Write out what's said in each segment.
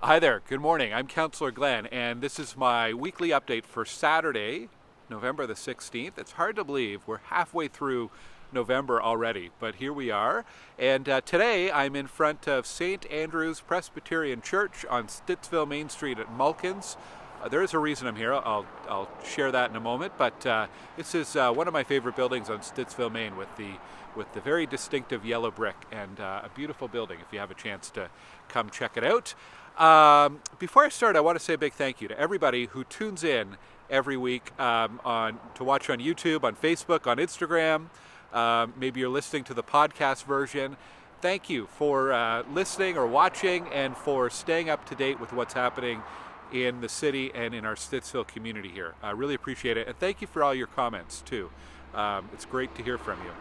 Hi there, good morning. I'm Councillor Glen, and this is my weekly update for Saturday, November the 16th. It's hard to believe we're halfway through November already, but here we are. And today I'm in front of St. Andrew's Presbyterian Church on Stittsville Main Street at Mulkins. There is a reason I'm here. I'll share that in a moment, but this is one of my favorite buildings on Stittsville, Maine, with the very distinctive yellow brick, and a beautiful building if you have a chance to come check it out. Before I start, I want to say a big thank you to everybody who tunes in every week to watch on YouTube, on Facebook, on Instagram. Maybe you're listening to the podcast version. Thank you for listening or watching and for staying up to date with what's happening in the city and in our Stittsville community here. I really appreciate it, and thank you for all your comments too. It's great to hear from you.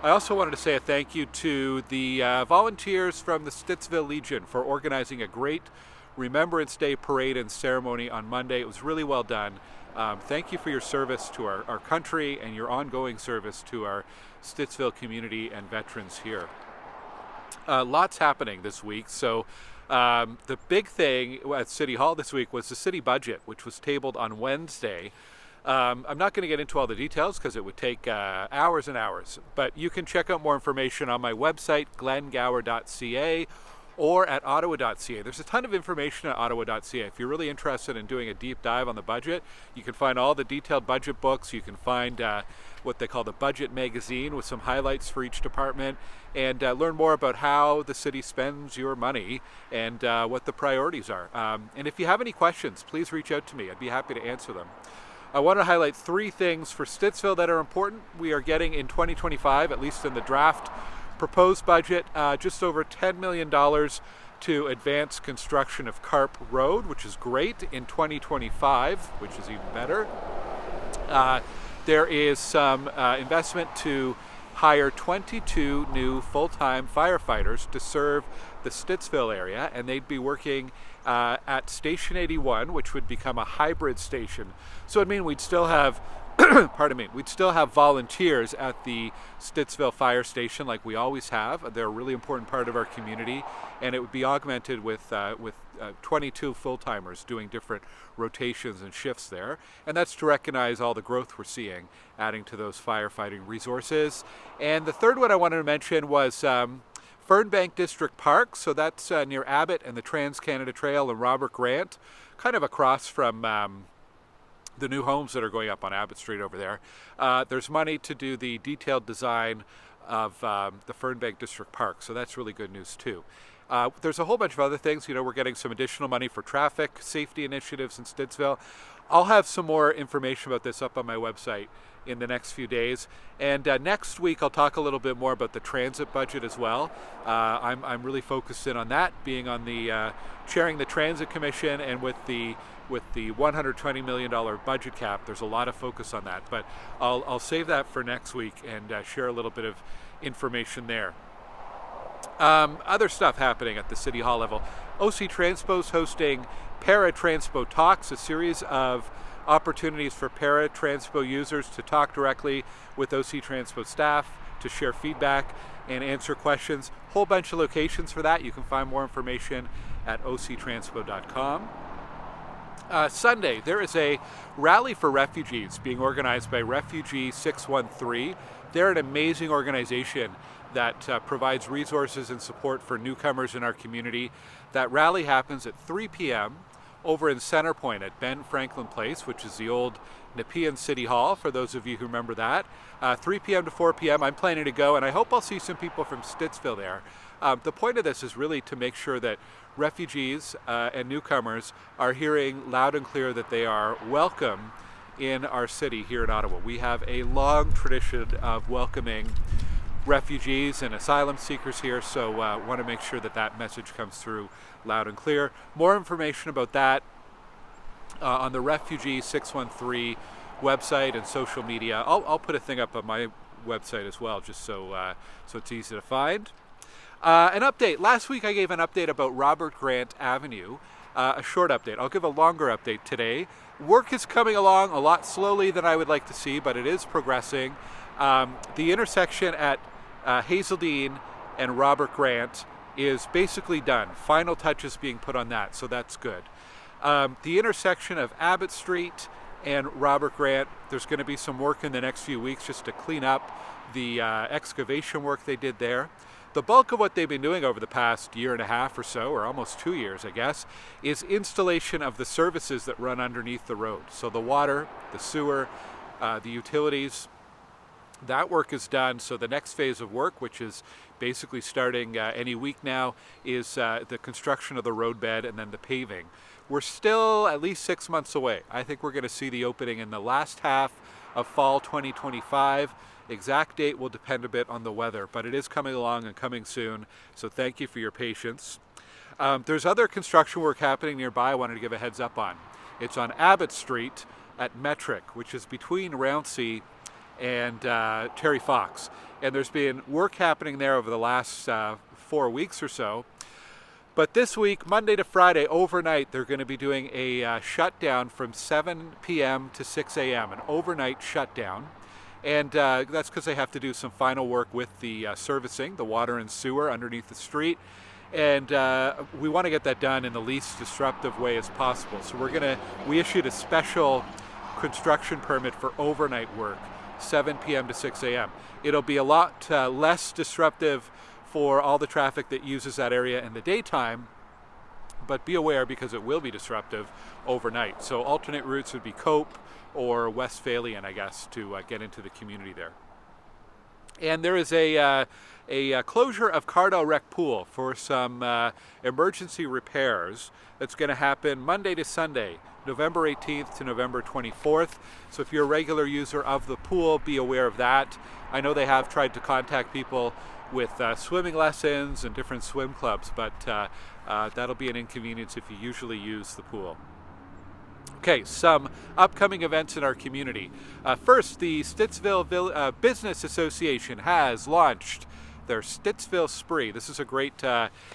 I also wanted to say a thank you to the volunteers from the Stittsville Legion for organizing a great Remembrance Day parade and ceremony on Monday. It was really well done. Thank you for your service to our country and your ongoing service to our Stittsville community and veterans here. Lots happening this week. So the big thing at City Hall this week was the city budget, which was tabled on Wednesday. I'm not going to get into all the details because it would take hours and hours, but you can check out more information on my website, glengower.ca, or at ottawa.ca. There's a ton of information at ottawa.ca. If you're really interested in doing a deep dive on the budget, you can find all the detailed budget books. You can find what they call the budget magazine with some highlights for each department, and learn more about how the city spends your money and what the priorities are. And if you have any questions, please reach out to me. I'd be happy to answer them. I want to highlight three things for Stittsville that are important. We are getting in 2025, at least in the draft proposed budget, just over $10 million to advance construction of Carp Road, which is great, in 2025, which is even better. There is some investment to hire 22 new full-time firefighters to serve the Stittsville area, and they'd be working at Station 81, which would become a hybrid station. So it'd mean we'd still have we'd still have volunteers at the Stittsville Fire Station like we always have. They're a really important part of our community, and it would be augmented with 22 full-timers doing different rotations and shifts there. And that's to recognize all the growth we're seeing, adding to those firefighting resources. And the third one I wanted to mention was Fernbank District Park. So that's near Abbott and the Trans-Canada Trail and Robert Grant, kind of across from the new homes that are going up on Abbott Street over there. There's money to do the detailed design of the Fernbank District Park, so that's really good news too. There's a whole bunch of other things. We're getting some additional money for traffic safety initiatives in Stittsville. I'll have some more information about this up on my website in the next few days. And next week I'll talk a little bit more about the transit budget as well. I'm really focused in on that, being on the chairing the Transit Commission, and with the $120 million budget cap, there's a lot of focus on that. But I'll save that for next week and share a little bit of information there. Other stuff happening at the City Hall level. OC Transpo is hosting ParaTranspo Talks, a series of opportunities for ParaTranspo users to talk directly with OC Transpo staff, to share feedback and answer questions. Whole bunch of locations for that. You can find more information at octranspo.com. Sunday, there is a rally for refugees being organized by Refugee 613. They're an amazing organization that provides resources and support for newcomers in our community. That rally happens at 3 p.m. over in Center Point at Ben Franklin Place, which is the old Nepean City Hall, for those of you who remember that. 3 p.m. to 4 p.m. I'm planning to go, and I hope I'll see some people from Stittsville there. The point of this is really to make sure that refugees and newcomers are hearing loud and clear that they are welcome in our city here in Ottawa. We have a long tradition of welcoming refugees and asylum seekers here, so want to make sure that that message comes through loud and clear. More information about that on the Refugee 613 website and social media. I'll put a thing up on my website as well, just so it's easy to find. An update. Last week I gave an update about Robert Grant Avenue, a short update. I'll give a longer update today. Work is coming along a lot slowly than I would like to see, but it is progressing. The intersection at Hazeldean and Robert Grant is basically done. Final touches being put on that, so that's good. The intersection of Abbott Street and Robert Grant, there's going to be some work in the next few weeks just to clean up the excavation work they did there. The bulk of what they've been doing over the past year and a half or so, or almost 2 years, I guess, is installation of the services that run underneath the road. So the water, the sewer, the utilities, that work is done. So the next phase of work, which is basically starting any week now, is the construction of the roadbed and then the paving. We're still at least 6 months away. I think we're going to see the opening in the last half of fall 2025. Exact date will depend a bit on the weather, but it is coming along and coming soon, so thank you for your patience. There's other construction work happening nearby I wanted to give a heads up on. It's on Abbott Street at Metric, which is between Rouncy and Terry Fox. And there's been work happening there over the last 4 weeks or so. But this week, Monday to Friday, overnight, they're going to be doing a shutdown from 7 p.m. to 6 a.m., an overnight shutdown. And that's because they have to do some final work with the servicing, the water and sewer underneath the street. And we want to get that done in the least disruptive way as possible. So we issued a special construction permit for overnight work, 7 p.m. to 6 a.m. It'll be a lot less disruptive for all the traffic that uses that area in the daytime, but be aware because it will be disruptive overnight. So alternate routes would be Cope or Westphalian, I guess, to get into the community there. And there is a closure of CARDELREC pool for some emergency repairs that's going to happen Monday to Sunday, November 18th to November 24th. So if you're a regular user of the pool, be aware of that. I know they have tried to contact people with swimming lessons and different swim clubs, but that'll be an inconvenience if you usually use the pool. Okay, some upcoming events in our community. First, the Stittsville Business Association has launched their Stittsville Spree. This is a great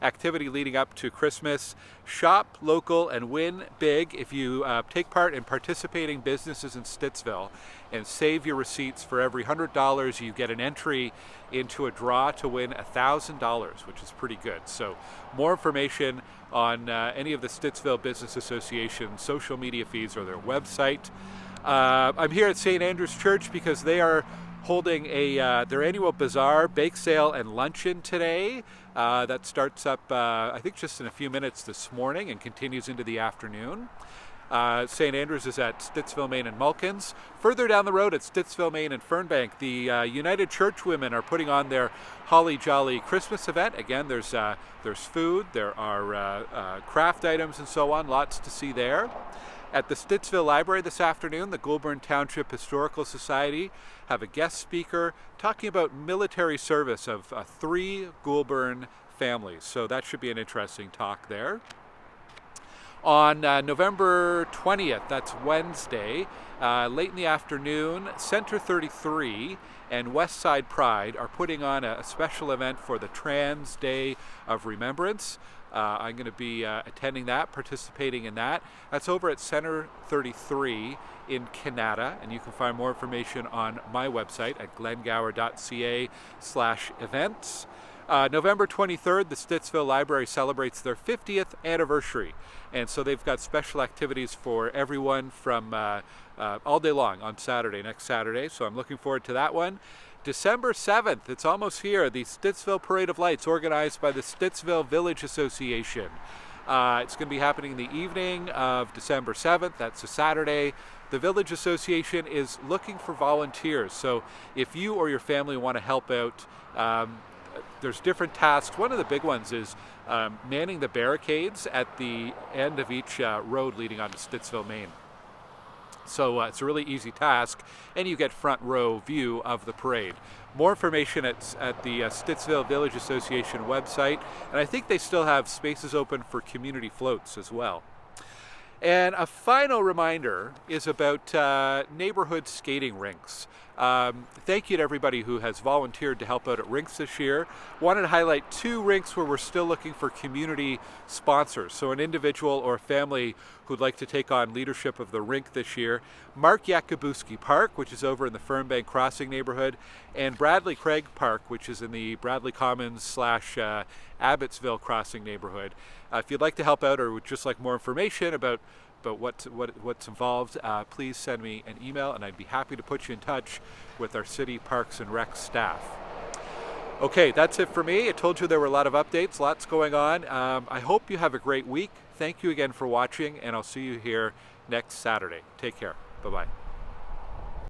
activity leading up to Christmas. Shop local and win big if you take part in participating businesses in Stittsville and save your receipts. For every $100 you get an entry into a draw to win $1,000, which is pretty good. So more information on any of the Stittsville Business Association social media feeds or their website. I'm here at St. Andrew's Church because they are holding their annual Bazaar, bake sale, and luncheon today. That starts up, I think, just in a few minutes this morning and continues into the afternoon. St. Andrew's is at Stittsville, Maine and Mulkins. Further down the road at Stittsville, Maine and Fernbank, the United Church Women are putting on their Holly Jolly Christmas event. Again, there's food, there are craft items and so on, lots to see there. At the Stittsville Library this afternoon, the Goulbourn Township Historical Society have a guest speaker talking about military service of 3 Goulbourn families. So that should be an interesting talk there. On November 20th, that's Wednesday, late in the afternoon, Center 33 and Westside Pride are putting on a special event for the Trans Day of Remembrance. I'm going to be attending that, participating in that. That's over at Center 33 in Canada, and you can find more information on my website at glengower.ca/events. November 23rd, the Stittsville Library celebrates their 50th anniversary, and so they've got special activities for everyone from all day long on Saturday, next Saturday, so I'm looking forward to that one. December 7th, it's almost here, the Stittsville Parade of Lights organized by the Stittsville Village Association. It's going to be happening in the evening of December 7th, that's a Saturday. The Village Association is looking for volunteers, so if you or your family want to help out, there's different tasks. One of the big ones is manning the barricades at the end of each road leading onto Stittsville, Maine. So it's a really easy task, and you get front row view of the parade. More information at the Stittsville Village Association website, and I think they still have spaces open for community floats as well. And a final reminder is about neighborhood skating rinks. Thank you to everybody who has volunteered to help out at rinks this year. Wanted to highlight 2 rinks where we're still looking for community sponsors. So an individual or family who'd like to take on leadership of the rink this year. Mark Yakabuski Park, which is over in the Fernbank Crossing neighborhood, and Bradley Craig Park, which is in the Bradley Commons / Abbottsville Crossing neighborhood. If you'd like to help out or would just like more information about what's involved, please send me an email and I'd be happy to put you in touch with our City Parks and Rec staff. Okay, that's it for me. I told you there were a lot of updates, lots going on. I hope you have a great week. Thank you again for watching, and I'll see you here next Saturday. Take care. Bye-bye.